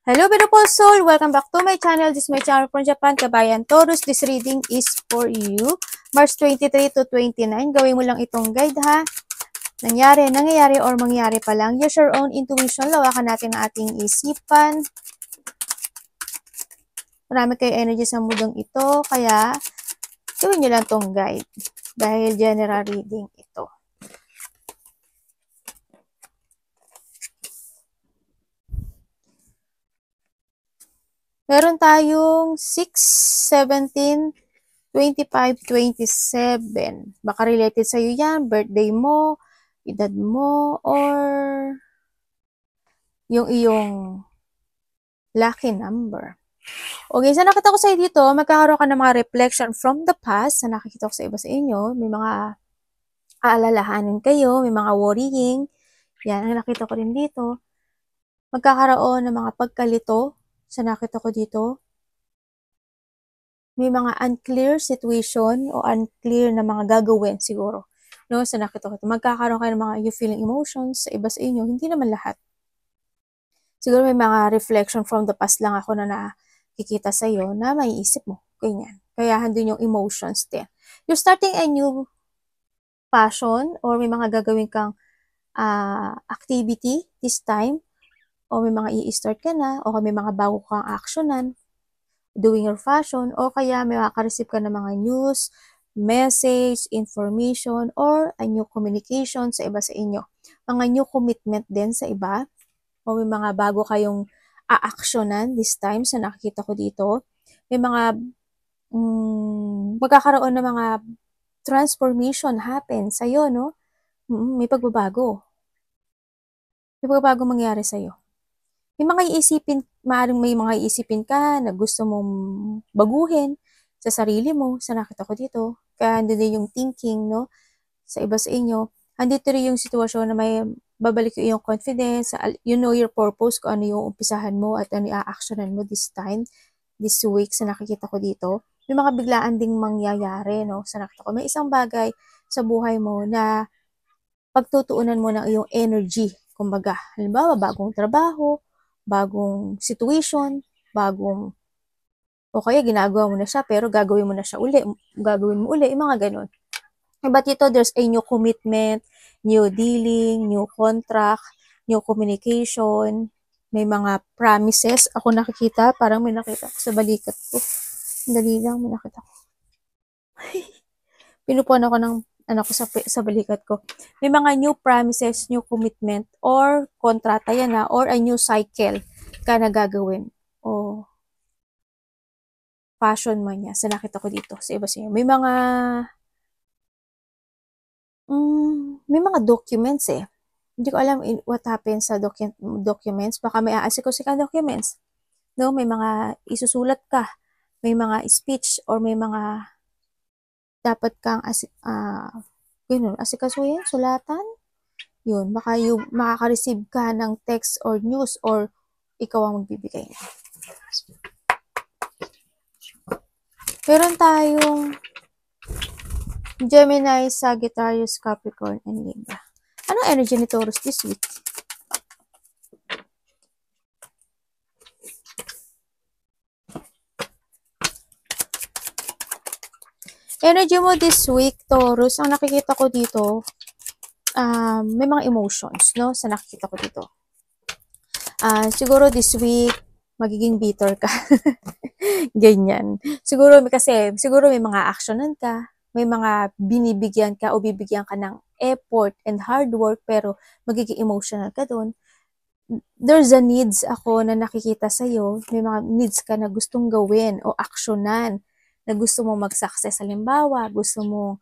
Hello, beautiful soul! Welcome back to my channel. This is my channel from Japan, Kabayan Taurus. This reading is for you. March 23 to 29. Gawin mo lang itong guide, ha? Nangyayari, or mangyari pa lang. Use your own intuition. Lawakan natin ang ating isipan. Marami kayo energy sa mundong ito. Kaya, gawin nyo lang itong guide. Dahil general reading ito. Meron tayong 6, 17, 25, 27. Baka related sa'yo yan, birthday mo, edad mo, or yung iyong lucky number. Okay, so nakita ko sa'yo dito, magkakaroon ka ng mga reflection from the past na nakikita ko sa iba sa inyo. May mga aalalahanin kayo, may mga worrying. Yan, ang nakita ko rin dito. Magkakaroon ng mga pagkalito sa nakita ko dito. May mga unclear situation o unclear na mga gagawin siguro. No, sa nakita ko. Magkakaroon kayo ng mga you feeling emotions sa iba sa inyo. Hindi naman lahat. Siguro may mga reflection from the past lang ako na nakikita sa iyo na maiisip mo. Ganyan. Kaya handun yung emotions din. You're starting a new passion or may mga gagawin kang activity this time. O may mga i-start ka na, o may mga bago kang actionan, doing your fashion, o kaya may makareceive ka ng mga news, message, information, or a new communication sa iba sa inyo. Mga new commitment din sa iba, o may mga bago kayong a-actionan this time sa nakikita ko dito. May mga magkakaroon ng mga transformation happen sa'yo, no? May pagbabago. May pagbabago mangyari sa'yo. May mga iisipin, maaaring may mga iisipin ka na gusto mong baguhin sa sarili mo, sa nakita ko dito. Kaya andun din yung thinking, no? Sa iba sa inyo. Andito rin yung sitwasyon na may babalik yung confidence, you know your purpose, kung ano yung umpisahan mo at ano yung a-actionan mo this time, this week, sa nakikita ko dito. May mga biglaan ding mangyayari, no? Sa nakita ko. May isang bagay sa buhay mo na pagtutuunan mo ng iyong energy. Kumbaga, halimbawa, bagong trabaho, bagong situation, o kaya ginagawa mo na siya, pero gagawin mo na siya uli, gagawin mo uli, yung mga ganun. But ito, there's a new commitment, new dealing, new contract, new communication, may mga promises. Ako nakikita, parang may nakita ko sa balikat ko. Dali lang, may nakita ko. Pinupuan ako ng sa balikat ko. May mga new promises, new commitment, or kontrata yan na, or a new cycle ka na gagawin. O passion mo niya. Sa nakita ko dito, sa iba sa inyo. May mga documents eh. Hindi ko alam what happens sa documents. Baka may aasikosin ka documents. No, may mga isusulat ka. May mga speech or may mga dapat kang asikasuhin, sulatan. Yun, baka yung makaka-receive ka ng text or news or ikaw ang magbibigay. Meron tayong Gemini, Sagittarius, Capricorn, and Libra. Anong energy ni Taurus this week? Energy mo this week, Taurus, ang nakikita ko dito, may mga emotions, no? Sa nakikita ko dito. Siguro this week, magiging bitter ka. Ganyan. Siguro may mga actionan ka, may mga binibigyan ka o bibigyan ka ng effort and hard work, pero magiging emotional ka doon. There's a needs ako na nakikita sa'yo. May mga needs ka na gustong gawin o actionan na gusto mong mag-success. Halimbawa, gusto mong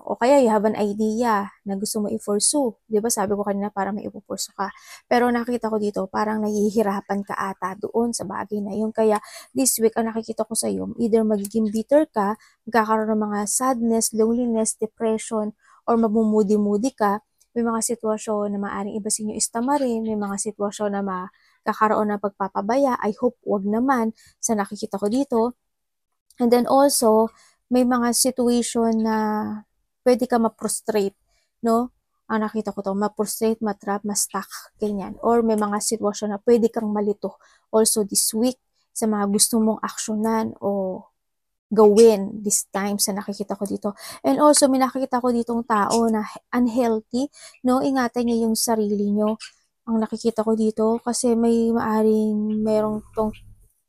o kaya you have an idea na gusto mo i-pursue. Di ba sabi ko kanina parang may ipupursue ka. Pero nakita ko dito parang nahihirapan ka ata doon sa bagay na yun. Kaya this week ang nakikita ko sa iyo, either magiging bitter ka, magkakaroon ng mga sadness, loneliness, depression, or mamumudi-mudi ka. May mga sitwasyon na maaaring iba sa inyo istamarin, may mga sitwasyon na makakaroon ng pagpapabaya. I hope wag naman sa nakikita ko dito. And then also, may mga situation na pwede ka ma-frustrate, no? Ang nakita ko 'to, ma-frustrate, ma-trap, ma-stuck, ganyan. Or may mga sitwasyon na pwede kang malito also this week sa mga gusto mong aksyonan o gawin this time sa nakikita ko dito. And also, may nakikita ko ditong tao na unhealthy, no? Ingatan niyo yung sarili niyo. Ang nakikita ko dito kasi may maaring merong tong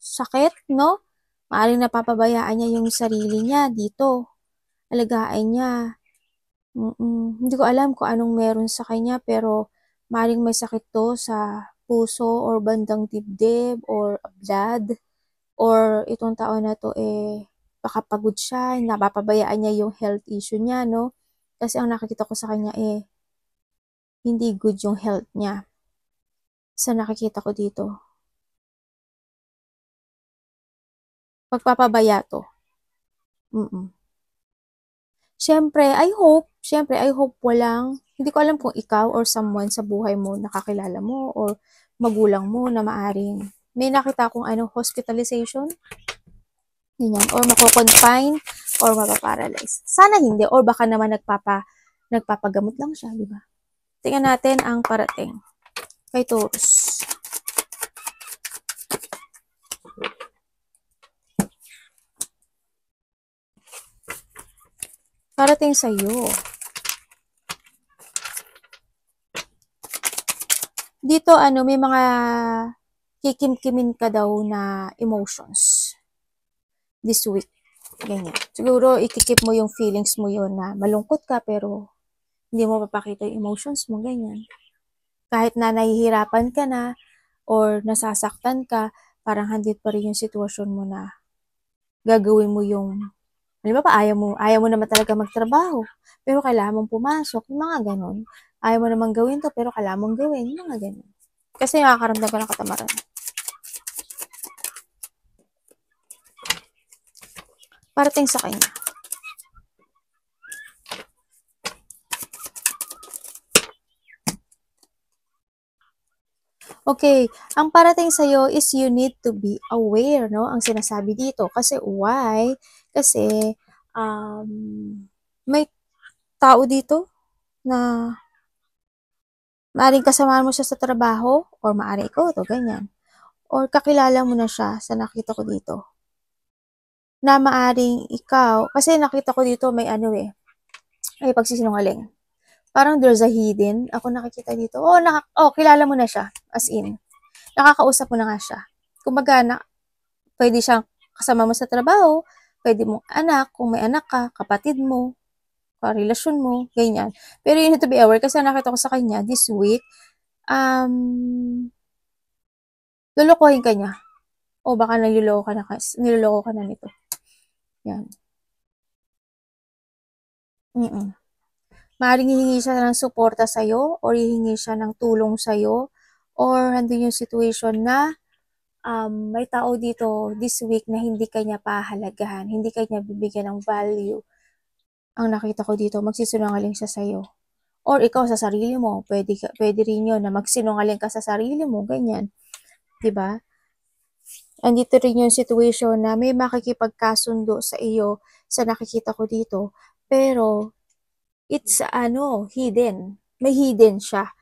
sakit, no? Maaring napapabayaan niya yung sarili niya dito. Alagaan niya. Hindi ko alam kung anong meron sa kanya pero maaring may sakit to sa puso or bandang dibdib or blood or itong tao na to baka pagod siya, napapabayaan niya yung health issue niya, no? Kasi ang nakikita ko sa kanya hindi good yung health niya. Sa nakikita ko dito. Pagpapabaya to. Siyempre, I hope hindi ko alam kung ikaw or someone sa buhay mo, nakakilala mo or magulang mo na maaring may nakita akong hospitalization, ganyan, or mako-confine or mapaparalyze. Sana hindi, or baka naman nagpapagamot lang siya, di ba? Tingnan natin ang parating kay Taurus. Parating sa'yo. Dito, may mga kikimkimin ka daw na emotions this week. Ganyan. Siguro, ikikip mo yung feelings mo yun na malungkot ka pero hindi mo papakita yung emotions mo, ganyan. Kahit na nahihirapan ka na or nasasaktan ka, parang handit pa rin yung sitwasyon mo na gagawin mo yung, alam ba, ayaw mo naman talaga magtrabaho, pero kailangan mong pumasok, yung mga ganon. Ayaw mo naman gawin to, pero kailangan mong gawin, yung mga ganon. Kasi nakakaramdam ka ng katamaran. Parating sa kanya. Okay, ang parating sa'yo is you need to be aware, no? Ang sinasabi dito. Kasi why? Kasi, may tao dito na maaring kasamahan mo siya sa trabaho or maaring ikaw to, ganyan. Or kakilala mo na siya sa nakita ko dito. Na maaring ikaw, kasi nakita ko dito may may pagsisinungaling. Parang there's a hidden. Ako nakikita dito. Kilala mo na siya. As in. Nakakausap mo na nga siya. Kumbaga, pwede siyang kasama mo sa trabaho, pwede mong anak, kung may anak ka, kapatid mo, karelasyon mo, ganyan. Pero you need to be aware kasi nakita ko sa kanya this week, lulukohin ka niya. O baka niloloko ka na nito. Yan. Maaaring hihingi siya ng suporta sa'yo or hihingi siya ng tulong sa'yo or nandun yung situation na may tao dito this week na hindi kanya pahalagahan, hindi kanya bibigyan ng value. Ang nakita ko dito, magsisinungaling siya sa'yo. Or ikaw sa sarili mo, pwede rin yun na magsinungaling ka sa sarili mo, ganyan. Diba? Andito rin yung situation na may makikipagkasundo sa iyo sa nakikita ko dito. Pero, it's hidden. May hidden siya.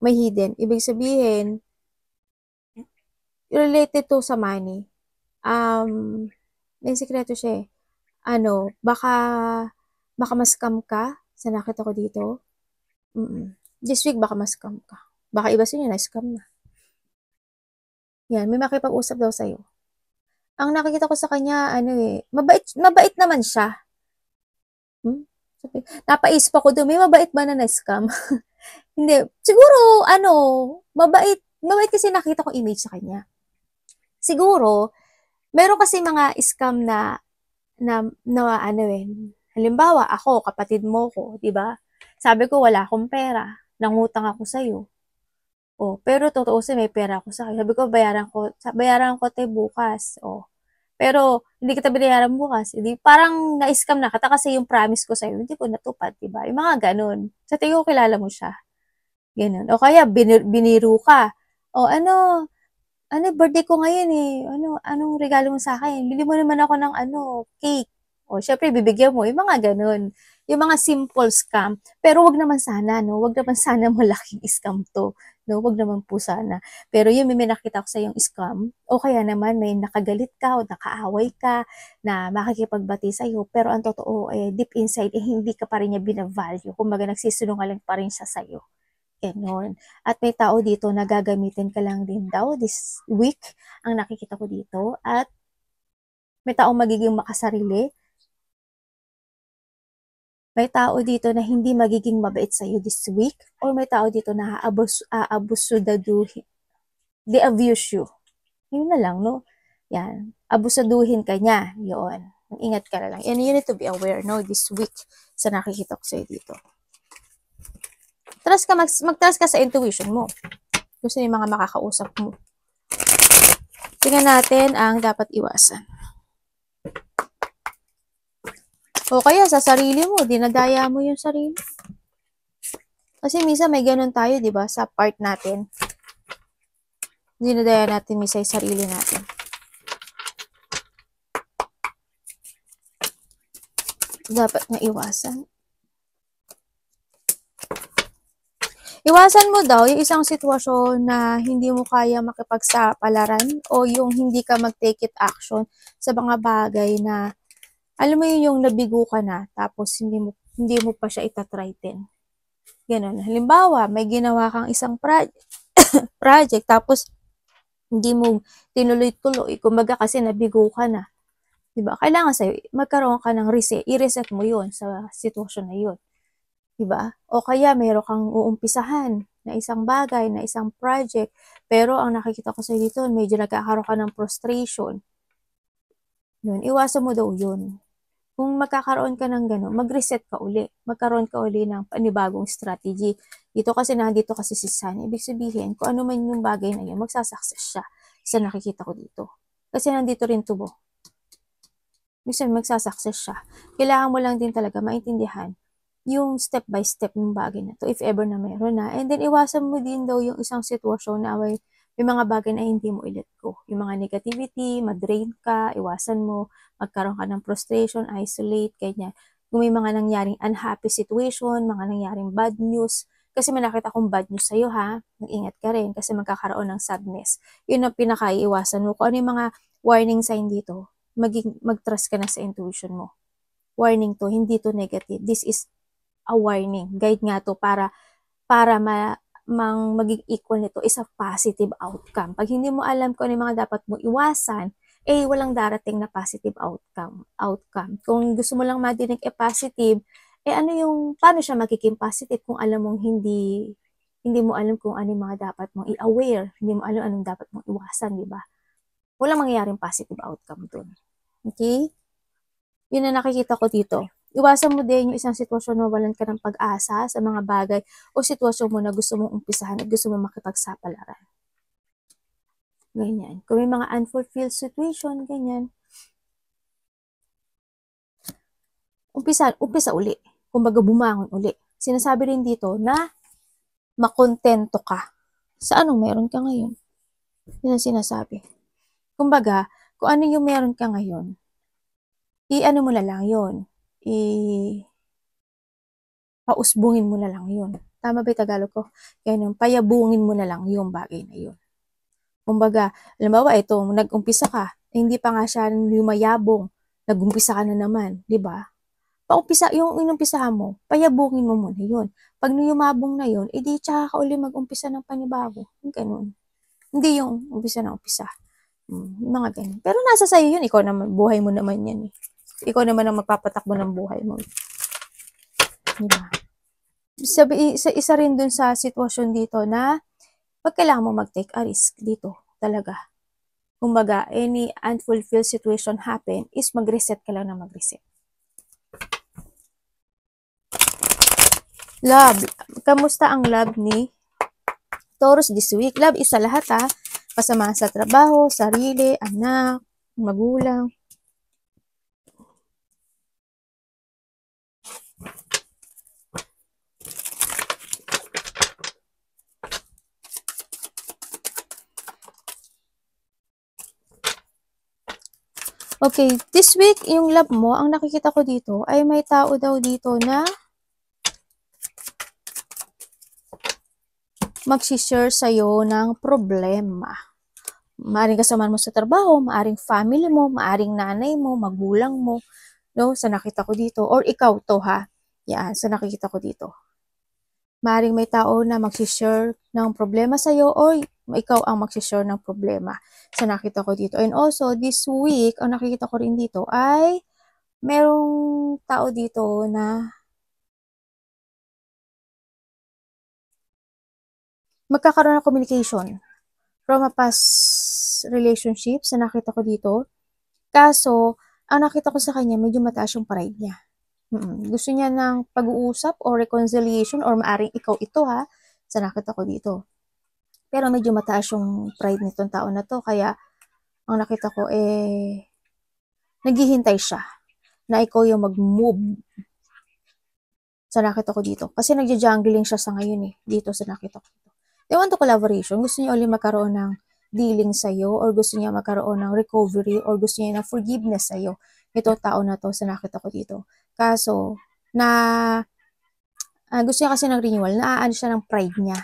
May hidden. Ibig sabihin, related to sa money. May sikreto siya baka ma-scam ka sa nakita ko dito. This week, baka ma-scam ka. Baka iba sa inyo na-scam na. Yan, may makipag-usap daw sa'yo. Ang nakikita ko sa kanya, mabait naman siya. Napaisip ako doon, may mabait ba na na-scam? Hindi. Siguro, mabait kasi nakita ko image sa kanya. Siguro, meron kasi mga scam na halimbawa, ako, kapatid mo ko, di ba? Sabi ko, wala akong pera. Nangutang ako sa'yo. Pero totoo may pera ako sa'yo. Sabi ko, bayaran ko tayo bukas. Pero, hindi kita binayaran bukas. Hindi, parang na-scam na kita kasi yung promise ko sa'yo, hindi ko natupad, di ba? Yung mga ganun. Sa tingin ko, kilala mo siya. Ganun. O kaya, biniru ka. Birthday ko ngayon anong regalo mo sa akin? Bili mo naman ako ng cake. Syempre, bibigyan mo. Yung mga ganun. Yung mga simple scam. Pero wag naman sana, no? Wag naman sana malaking scam to. No, wag naman po sana. Pero yun, may nakita ko sa yung scam, o kaya naman may nakagalit ka o nakaaway ka na makikipagbati sa'yo, pero ang totoo, deep inside, hindi ka pa rin niya binavalue. Kumbaga, nagsisinungaling pa rin siya sa'yo. Ganon. At may tao dito na gagamitin ka lang din daw this week, ang nakikita ko dito. At may taong magiging makasarili. May tao dito na hindi magiging mabait sa'yo this week, or may tao dito na aabusudaduhin. They abuse you. Yun na lang, no? Yan. Abusaduhin ka niya. Yun. Ingat ka na lang. And you need to be aware, no? This week, sa nakikita ko sa'yo dito. Mag-trust ka sa intuition mo. Gusto yung mga makakausap mo. Tingnan natin ang dapat iwasan. O kaya sa sarili mo, dinadaya mo yung sarili. Kasi minsan may ganun tayo, di ba? Sa part natin. Dinadaya natin minsan yung sarili natin. Dapat na iwasan. Iwasan mo daw yung isang sitwasyon na hindi mo kaya makipagsapalaran o yung hindi ka mag-take it action sa mga bagay na alam mo yung nabigo ka na, tapos hindi mo pa siya itatry din. Ganon. Halimbawa, may ginawa kang isang project, tapos hindi mo tinuloy-tuloy. Kumbaga kasi nabigo ka na. Diba? Kailangan sa'yo, magkaroon ka ng reset. I-reset mo yun sa sitwasyon na yun. Diba? O kaya, meron kang uumpisahan na isang bagay, na isang project, pero ang nakikita ko sa'yo dito, medyo nagkakaroon ka ng frustration. Yun, iwasan mo daw yun. Kung magkakaroon ka ng gano'n, mag-reset ka uli. Magkaroon ka uli ng panibagong strategy. Dito kasi nandito kasi si Sun. Ibig sabihin, kung ano man yung bagay na yun, magsasucess siya sa nakikita ko dito. Kasi nandito rin tubo. Ibig sabihin, magsasucess siya. Kailangan mo lang din talaga maintindihan yung step by step ng bagay na to, if ever na mayroon na. And then, iwasan mo din daw yung isang sitwasyon na may mga bagay na hindi mo i-let go. Yung mga negativity, mag-drain ka, iwasan mo, magkaroon ka ng frustration, isolate, ganyan. Kung may mga nangyaring unhappy situation, mga nangyaring bad news, kasi may nakita akong bad news sa'yo ha, mag-ingat ka rin kasi magkakaroon ng sadness. Yun ang pinaka-iwasan mo. Kung ano yung mga warning sign dito, mag-trust ka na sa intuition mo. Warning to, hindi to negative. This is a warning. Guide nga to para maging equal nito is a positive outcome. Pag hindi mo alam kung ano yung mga dapat mo iwasan, walang darating na positive outcome. Kung gusto mo lang madinig positive, paano siya magiging positive kung alam mong hindi mo alam kung ano yung mga dapat mong i-aware, hindi mo alam anong dapat mong iwasan, di ba? Walang mangyayaring positive outcome dun. Okay? Yun na nakikita ko dito. Iwasan mo din yung isang sitwasyon na walan ka ng pag-asa sa mga bagay o sitwasyon mo na gusto mong umpisahan at gusto mong makipagsapalaran. Ganyan. Kung may mga unfulfilled situation, ganyan. Umpisa uli. Kumbaga bumangon uli. Sinasabi rin dito na makontento ka sa anong meron ka ngayon. Yan ang sinasabi. Kumbaga, kung ano yung meron ka ngayon, i-ano mo na lang yun. Pausbungin mo na lang yun. Tama ba yung Tagalog ko? Yan yung payabungin mo na lang yung bagay na yun. Kumbaga, halimbawa ito, nag-umpisa ka, hindi pa nga siya lumayabong, nag-umpisa ka na naman, di ba? Yung inumpisahan mo, payabungin mo muna yun. Pag niyumabong na yun, edi tsaka ka uli mag-umpisa ng panibago. Yung ganun. Hindi yung umpisa na umpisa. Mga ganun. Pero nasa sa'yo yun, ikaw naman, buhay mo naman yan. Ikaw naman ang magpapatakbo ng buhay mo. Diba? Isa rin dun sa sitwasyon dito na pag kailangan mo mag-take a risk dito talaga. Kumbaga, any unfulfilled situation happen is mag-reset ka lang na mag-reset. Love. Kamusta ang love ni Taurus this week? Love isa lahat ha. Kasama sa trabaho, sarili, anak, magulang. Okay, this week, yung love mo, ang nakikita ko dito, ay may tao daw dito na magsishare sa'yo ng problema. Maaring kasama mo sa trabaho, maaring family mo, maaring nanay mo, magulang mo, no? Sa nakita ko dito. Or ikaw to, ha? Yan, sa nakikita ko dito. Maaring may tao na magsishare ng problema sa'yo or ikaw ang magsishare ng problema sa nakita ko dito. And also, this week, ang nakikita ko rin dito ay merong tao dito na magkakaroon ng communication from a past relationship sa nakita ko dito. Kaso, ang nakita ko sa kanya, medyo mataas yung pride niya. Gusto niya ng pag-uusap or reconciliation or maaring ikaw ito, ha, sa nakita ko dito. Pero medyo mataas yung pride nitong tao na to, kaya ang nakita ko naghihintay siya na ikaw yung mag-move sa nakita ko dito. Kasi nagja-jungling siya sa ngayon dito sa nakita ko dito. They want to collaboration. Gusto niya ulit magkaroon ng dealing sa'yo or gusto niya magkaroon ng recovery or gusto niya ng forgiveness sa'yo. Ito tao na to sa nakita ko dito. Kaso, gusto niya kasi ng renewal, naaan siya ng pride niya.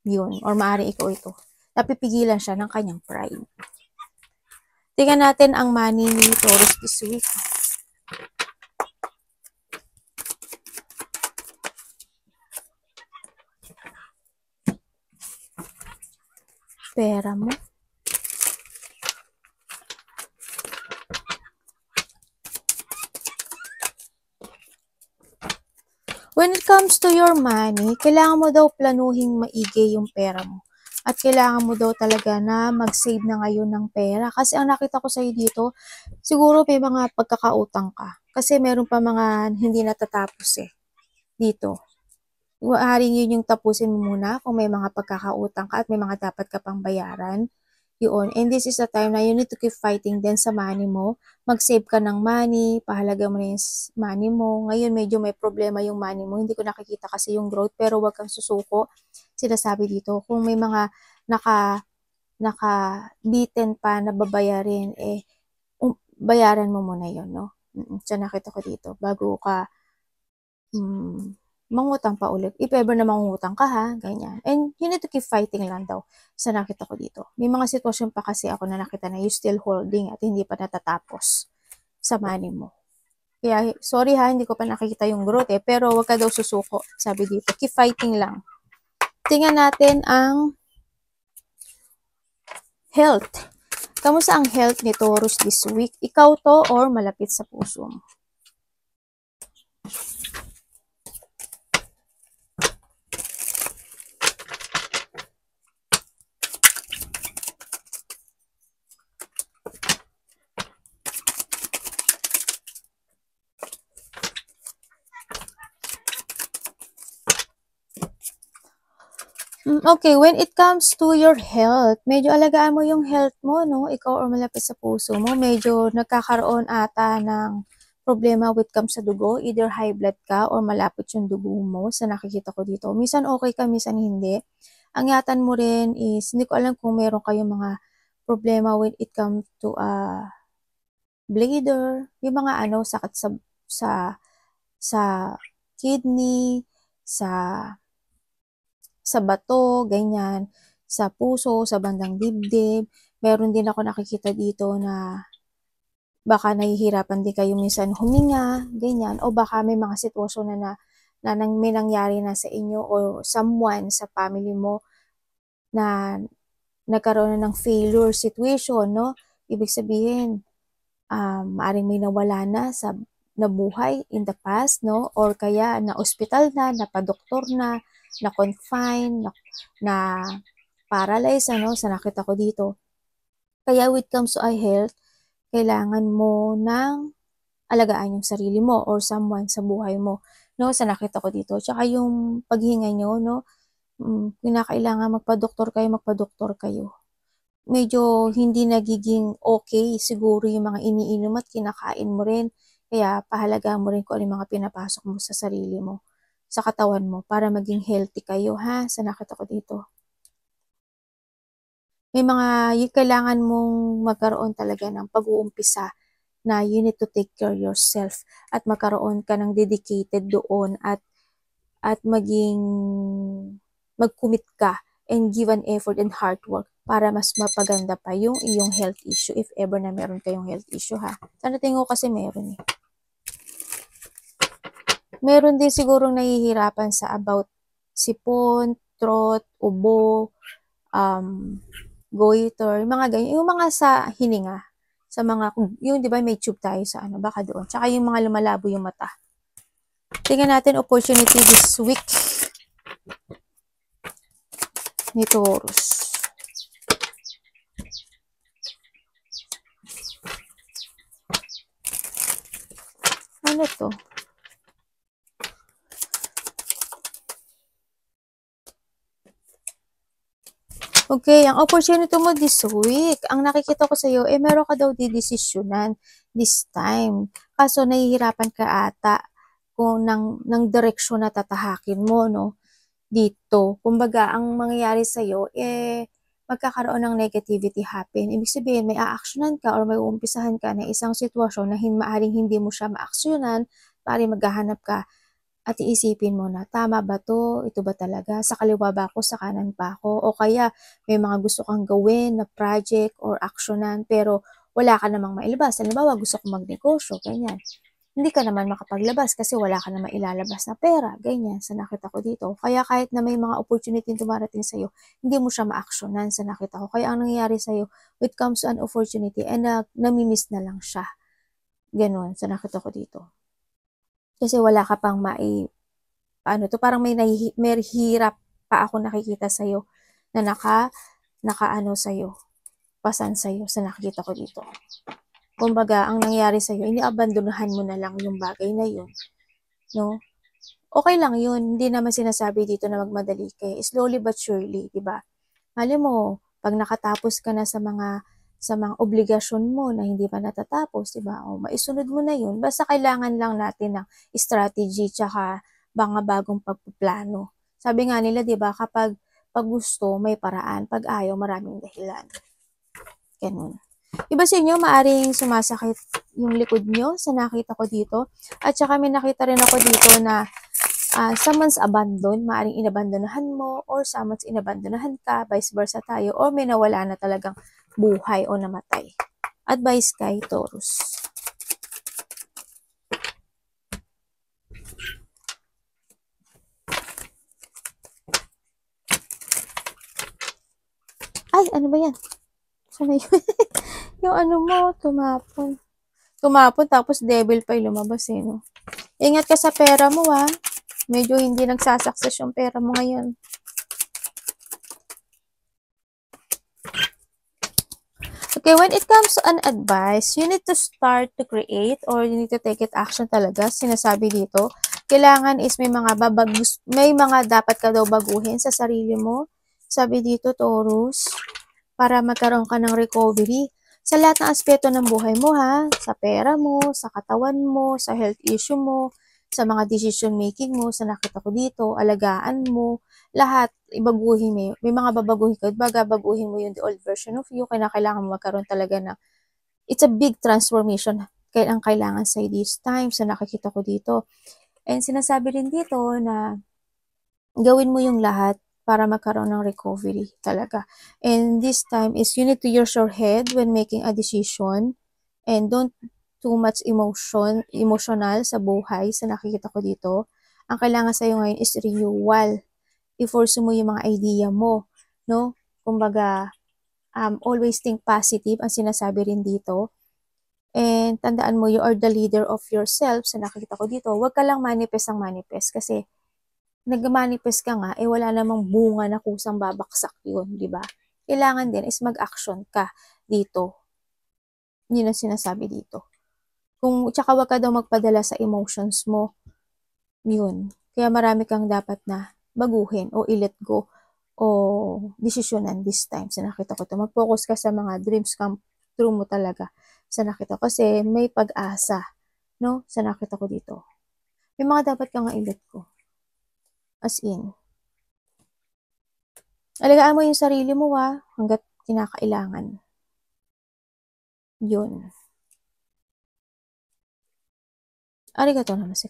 Yun. Or maaari ikaw ito. Napipigilan siya ng kanyang pride. Tingnan natin ang money ni Taurus this week. Pera mo. When it comes to your money, kailangan mo daw planuhing maigi yung pera mo. At kailangan mo daw talaga na mag-save na ngayon ng pera. Kasi ang nakita ko sa'yo dito, siguro may mga pagkakautang ka. Kasi meron pa mga hindi natatapos dito. Haring yun yung tapusin mo muna kung may mga pagkakautang ka at may mga dapat ka pang bayaran. Yun. And this is the time na you need to keep fighting din sa money mo. Mag-save ka ng money, pahalaga mo na yung money mo. Ngayon medyo may problema yung money mo. Hindi ko nakikita kasi yung growth, pero wag kang susuko. Sinasabi dito, kung may mga naka-beaten pa na babayarin, bayaran mo muna yun, no? So nakita ko dito, bago ka mangutang pa ulit. If ever na mangutang ka, ha, ganyan. And you need to keep fighting lang daw sa nakita ko dito. May mga sitwasyon pa kasi ako na nakita na you still holding at hindi pa natatapos sa money mo. Kaya, sorry ha, hindi ko pa nakikita yung growth pero wag ka daw susuko. Sabi dito, keep fighting lang. Tingnan natin ang health. Kamusta ang health ni Taurus this week? Ikaw to or malapit sa puso mo? Okay, when it comes to your health, medyo alagaan mo yung health mo, no? Ikaw or malapit sa puso mo, medyo nagkakaroon ata ng problema with comes sa dugo, either high blood ka or malapit yung dugo mo sa nakikita ko dito. Minsan okay ka, minsan hindi. Ang yatan mo rin is, hindi ko alam kung meron kayong mga problema when it comes to bladder, yung mga sakit sa kidney, sa bato, ganyan, sa puso, sa bandang dibdib. Meron din ako nakikita dito na baka nahihirapan din kayo minsan huminga, ganyan, o baka may mga sitwasyon na may nangyari na sa inyo o someone sa family mo na nagkaroon na ng failure situation, no? Ibig sabihin, maaring may nawala na sa nabuhay in the past, no? Or kaya na ospital na, napadoktor na confine, na paralyze, sa nakita ko dito. Kaya when it comes to eye health, kailangan mo nang alagaan yung sarili mo or someone sa buhay mo, no? Sa nakita ko dito. Tsaka yung paghinga nyo, no? Kinakailangan magpa-doktor kayo. Medyo hindi nagiging okay siguro yung mga iniinom at kinakain mo rin. Kaya pahalagaan mo rin kung ano yung mga pinapasok mo sa sarili mo, sa katawan mo, para maging healthy kayo, ha? Sa nakita ko dito. May mga kailangan mong magkaroon talaga ng pag-uumpisa na you need to take care yourself at magkaroon ka ng dedicated doon at mag-commit ka and give an effort and hard work para mas mapaganda pa yung iyong health issue if ever na meron kayong health issue ha. Sana tingin ko kasi meron eh. Meron din sigurong nahihirapan sa about sipon, throat, ubo, goiter, mga ganyan. Yung mga sa hininga, sa mga, yung di ba may tube tayo sa ano, baka doon. Tsaka yung mga lumalabo yung mata. Tingnan natin opportunity this week ni Taurus. Ano to? Okay, ang opportunity mo this week, ang nakikita ko sa iyo, meron ka daw didesisyonan this time. Kaso nahihirapan ka ata kung ng direksyon na tatahakin mo, no? Dito. Kumbaga, ang mangyayari sa iyo, magkakaroon ng negativity happen. Ibig sabihin, may aaksyonan ka or may uumpisahan ka na isang sitwasyon na maaring hindi mo siya maaksyonan, maaring maghahanap ka at iisipin mo na, tama ba to? Ito ba talaga? Sa kaliwa ba ako? Sa kanan pa ako? O kaya, may mga gusto kang gawin na project or aksyonan, pero wala ka namang mailabas. Halimbawa, gusto kong magnegosyo, ganyan. Hindi ka naman makapaglabas kasi wala ka naman ilalabas na pera, ganyan, sa nakita ko dito. Kaya kahit na may mga opportunity dumarating sa'yo, hindi mo siya maaksyonan sa nakita ko. Kaya ang nangyayari sa'yo, when it comes to an opportunity, namimiss na lang siya. Ganon, sa nakita ko dito. Kasi wala ka pang parang may hirap pa ako nakikita sa'yo na naka sa'yo, pasan sa'yo sa nakikita ko dito. Kumbaga, ang nangyari sa'yo, iniabandonahan mo na lang yung bagay na yun, no? Okay lang yun, hindi naman sinasabi dito na magmadali kayo. Slowly but surely, di ba? Alam mo, pag nakatapos ka na sa mga obligasyon mo na hindi pa natatapos, diba? O maisunod mo na 'yun. Basta kailangan lang natin ng strategy tsaka mga bagong pagpaplano. Sabi nga nila, 'di ba, kapag pag gusto may paraan, pag ayaw maraming dahilan. Ganun. Iba sa inyo, maaring sumasakit yung likod nyo sa nakita ko dito. At saka may nakita rin ako dito na someone's abandon, maaring inabandonahan mo, or someone's inabandonahan ka, vice versa tayo, or may nawala na talagang buhay o namatay. Advice kay Taurus. Ay, ano ba yan? Sana yun? Yung ano mo, tumapon. Tumapon, tapos devil pa yung lumabas eh, no? Ingat ka sa pera mo, ha? Medyo hindi nagsasucess yung pera mo ngayon. Okay, when it comes to an advice, you need to start to create or you need to take it action talaga. Sinasabi dito, kailangan is may mga dapat ka daw baguhin sa sarili mo. Sabi dito, Taurus, para magkaroon ka ng recovery sa lahat ng aspeto ng buhay mo ha, sa pera mo, sa katawan mo, sa health issue mo, sa mga decision making mo, sa nakita ko dito, alagaan mo, lahat, ibaguhin mo. May mga babaguhin ka, baguhin mo yung the old version of you, kailangan mo magkaroon talaga na, it's a big transformation, kaya ang kailangan sa this time, sa nakikita ko dito. And sinasabi rin dito na, gawin mo yung lahat para magkaroon ng recovery talaga. And this time is you need to use your head when making a decision and don't too much emotional sa buhay, sa nakikita ko dito. Ang kailangan sa'yo ngayon is renewal. I-force mo yung mga idea mo, no? Kumbaga, always think positive, ang sinasabi rin dito. And tandaan mo, you are the leader of yourself, sa nakikita ko dito. Huwag ka lang manifest kasi nag-manifest ka nga, wala namang bunga na kusang babaksak yun, di ba? Kailangan din is mag-action ka dito. Yun ang sinasabi dito. Tsaka wag ka daw magpadala sa emotions mo. Yun. Kaya marami kang dapat na baguhin o i-let go o desisyonan this time. Sa nakita ko to, mag-focus ka sa mga dreams come true mo talaga. Sa nakita ko, kasi may pag-asa, no? Sa nakita ko dito. May mga dapat kang i-let go. As in. Alagaan mo yung sarili mo hanggat kinakailangan. Yun. Arigatou namaste.